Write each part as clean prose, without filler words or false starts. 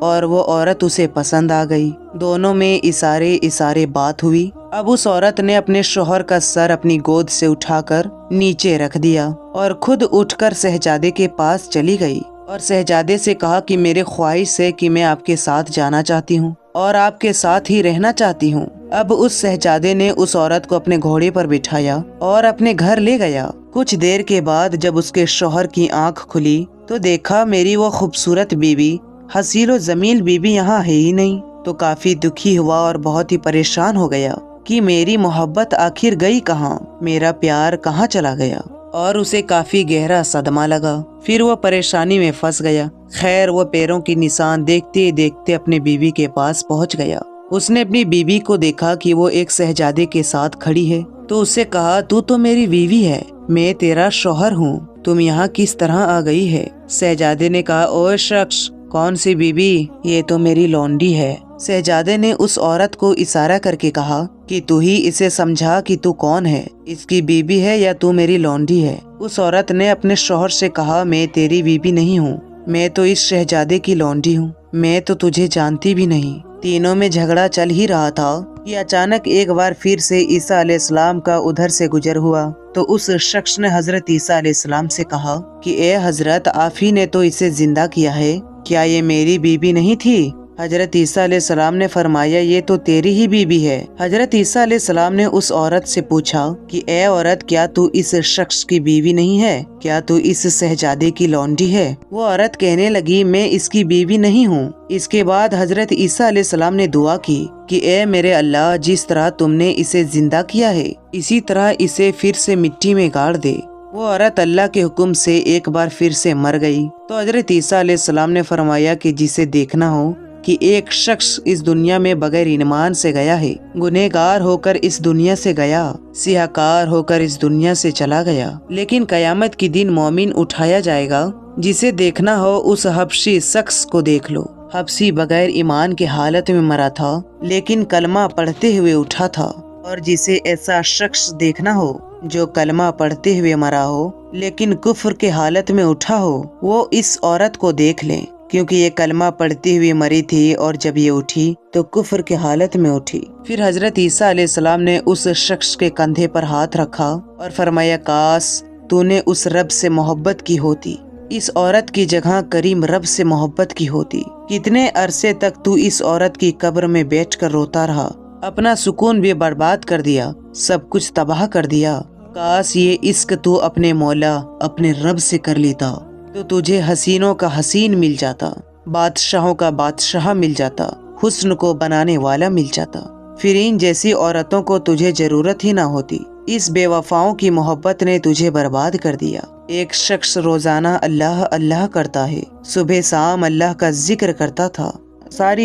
اور وہ عورت اسے پسند آ گئی۔ دونوں میں اشارے بات ہوئی۔ اب اس عورت نے اپنے شوہر کا سر اپنی گود سے اٹھا کر نیچے رکھ دیا اور خود اٹھ کر شہزادے کے پاس چلی گئی اور شہزادے سے کہا کہ میرے خواہش ہے کہ میں آپ کے ساتھ جانا چاہتی ہوں اور آپ کے ساتھ ہی رہنا چاہتی ہوں۔ اب اس شہزادے نے اس عورت کو اپنے گھوڑے پر بٹھایا اور اپنے گھر لے گیا۔ کچھ دیر کے بعد جب اس کے شوہر کی آنکھ کھلی تو دیکھا میری وہ خوبصورت بیوی، حسین و جمیل بیوی یہاں ہے ہی نہیں، تو کافی دکھی ہوا اور بہت ہی پریشان ہو گیا کہ میری محبت آخر گئی کہاں، میرا پیار کہاں چلا گیا، اور اسے کافی گہرا صدمہ لگا۔ پھر وہ پریشانی میں پھنس گیا۔ خیر وہ پیروں کی نشان دیکھتے دیکھتے اپنے بیوی کے پاس پہنچ گیا۔ اس نے اپنی بیوی کو دیکھا کہ وہ ایک شہزادے کے ساتھ کھڑی ہے تو اس سے کہا تو میری بیوی ہے، میں تیرا شوہر ہوں، تم یہاں کس طرح آ گئی ہے؟ شہزادے نے کہا اوہ شخص، کون سی بیوی؟ یہ تو میری لونڈی ہے۔ شہزادے نے اس عورت کو اشارہ کر کے کہا کہ تو ہی اسے سمجھا کہ تو کون ہے، اس کی بیوی ہے یا تو میری لونڈی ہے؟ اس عورت نے اپنے شوہر سے کہا میں تیری بیوی نہیں ہوں، میں تو اس شہزادے کی لونڈی ہوں، میں تو تجھے جانتی بھی نہیں۔ تینوں میں جھگڑا چل ہی رہا تھا کہ اچانک ایک بار پھر سے عیسیٰ علیہ السلام کا ادھر سے گزر ہوا تو اس شخص نے حضرت عیسیٰ علیہ السلام سے کہا کہ اے حضرت، آپ ہی نے تو اسے زندہ کیا ہے، کیا یہ میری بیوی نہیں تھی؟ حضرت عیسیٰ علیہ السلام نے فرمایا یہ تو تیری ہی بیوی ہے۔ حضرت عیسیٰ علیہ السلام نے اس عورت سے پوچھا کہ اے عورت، کیا تو اس شخص کی بیوی نہیں ہے؟ کیا تو اس شہزادے کی لونڈی ہے؟ وہ عورت کہنے لگی میں اس کی بیوی نہیں ہوں۔ اس کے بعد حضرت عیسیٰ علیہ السلام نے دعا کی کہ اے میرے اللہ، جس طرح تم نے اسے زندہ کیا ہے اسی طرح اسے پھر سے مٹی میں گاڑ دے۔ وہ عورت اللہ کے حکم سے ایک بار پھر سے مر گئی تو حضرت عیسیٰ علیہ السلام نے فرمایا کہ جسے دیکھنا ہو کہ ایک شخص اس دنیا میں بغیر ایمان سے گیا ہے، گنہگار ہو کر اس دنیا سے گیا، سیاہکار ہو کر اس دنیا سے چلا گیا، لیکن قیامت کی دن مومن اٹھایا جائے گا۔ جسے دیکھنا ہو اس حبشی شخص کو دیکھ لو۔ حبشی بغیر ایمان کے حالت میں مرا تھا لیکن کلمہ پڑھتے ہوئے اٹھا تھا، اور جسے ایسا شخص دیکھنا ہو جو کلمہ پڑھتے ہوئے مرا ہو لیکن کفر کے حالت میں اٹھا ہو، وہ اس عورت کو دیکھ لیں، کیونکہ یہ کلمہ پڑھتی ہوئی مری تھی اور جب یہ اٹھی تو کفر کے حالت میں اٹھی۔ پھر حضرت عیسیٰ علیہ السلام نے اس شخص کے کندھے پر ہاتھ رکھا اور فرمایا کاش تو نے اس رب سے محبت کی ہوتی، اس عورت کی جگہ کریم رب سے محبت کی ہوتی۔ کتنے عرصے تک تو اس عورت کی قبر میں بیٹھ کر روتا رہا، اپنا سکون بھی برباد کر دیا، سب کچھ تباہ کر دیا۔ کاش یہ عشق تو اپنے مولا اپنے رب سے کر لیتا تو تجھے حسینوں کا حسین مل جاتا، بادشاہوں کا بادشاہ مل جاتا، حسن کو بنانے والا مل جاتا، پھر ان جیسی عورتوں کو تجھے ضرورت ہی نہ ہوتی۔ اس بے وفاؤں کی محبت نے تجھے برباد کر دیا۔ ایک شخص روزانہ اللہ اللہ کرتا ہے، صبح شام اللہ کا ذکر کرتا تھا،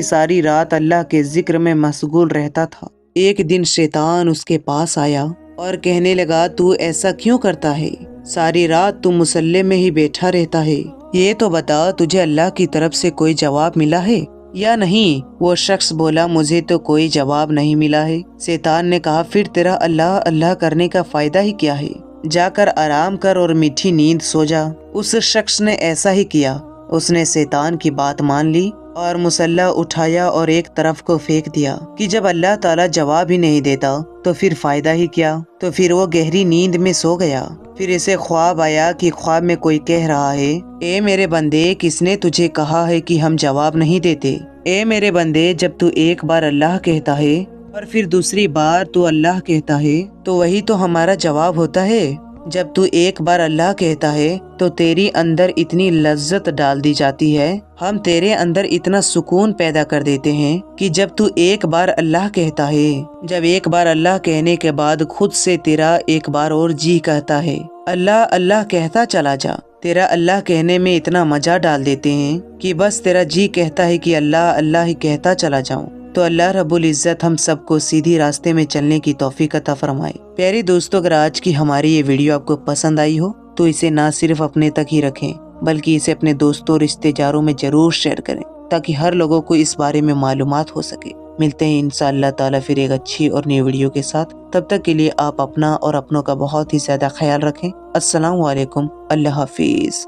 ساری رات اللہ کے ذکر میں مشغول رہتا تھا۔ ایک دن شیطان اس کے پاس آیا اور کہنے لگا تو ایسا کیوں کرتا ہے؟ ساری رات تو مصلی میں ہی بیٹھا رہتا ہے، یہ تو بتا تجھے اللہ کی طرف سے کوئی جواب ملا ہے یا نہیں؟ وہ شخص بولا مجھے تو کوئی جواب نہیں ملا ہے۔ شیطان نے کہا پھر تیرا اللہ اللہ کرنے کا فائدہ ہی کیا ہے؟ جا کر آرام کر اور میٹھی نیند سو جا۔ اس شخص نے ایسا ہی کیا، اس نے شیطان کی بات مان لی اور مسلح اٹھایا اور ایک طرف کو پھینک دیا کہ جب اللہ تعالیٰ جواب ہی نہیں دیتا تو پھر فائدہ ہی کیا؟ تو پھر وہ گہری نیند میں سو گیا۔ پھر اسے خواب آیا کہ خواب میں کوئی کہہ رہا ہے اے میرے بندے، کس نے تجھے کہا ہے کہ ہم جواب نہیں دیتے؟ اے میرے بندے، جب تو ایک بار اللہ کہتا ہے اور پھر دوسری بار تو اللہ کہتا ہے تو وہی تو ہمارا جواب ہوتا ہے۔ جب تو ایک بار اللہ کہتا ہے تو تیری اندر اتنی لذت ڈال دی جاتی ہے، ہم تیرے اندر اتنا سکون پیدا کر دیتے ہیں کہ جب تو ایک بار اللہ کہتا ہے، جب ایک بار اللہ کہنے کے بعد خود سے تیرا ایک بار اور جی کہتا ہے اللہ اللہ کہتا چلا جا، تیرا اللہ کہنے میں اتنا مزہ ڈال دیتے ہیں کہ بس تیرا جی کہتا ہے کہ اللہ اللہ ہی کہتا چلا جاؤں۔ تو اللہ رب العزت ہم سب کو سیدھی راستے میں چلنے کی توفیق عطا فرمائے۔ پیارے دوستو، اگر آج کی ہماری یہ ویڈیو آپ کو پسند آئی ہو تو اسے نہ صرف اپنے تک ہی رکھیں بلکہ اسے اپنے دوستوں اور رشتہ داروں میں ضرور شیئر کریں تاکہ ہر لوگوں کو اس بارے میں معلومات ہو سکے۔ ملتے ہیں انشاءاللہ تعالی پھر ایک اچھی اور نئی ویڈیو کے ساتھ، تب تک کے لیے آپ اپنا اور اپنوں کا بہت ہی زیادہ خیال رکھیں۔ السلام علیکم، اللہ حافظ۔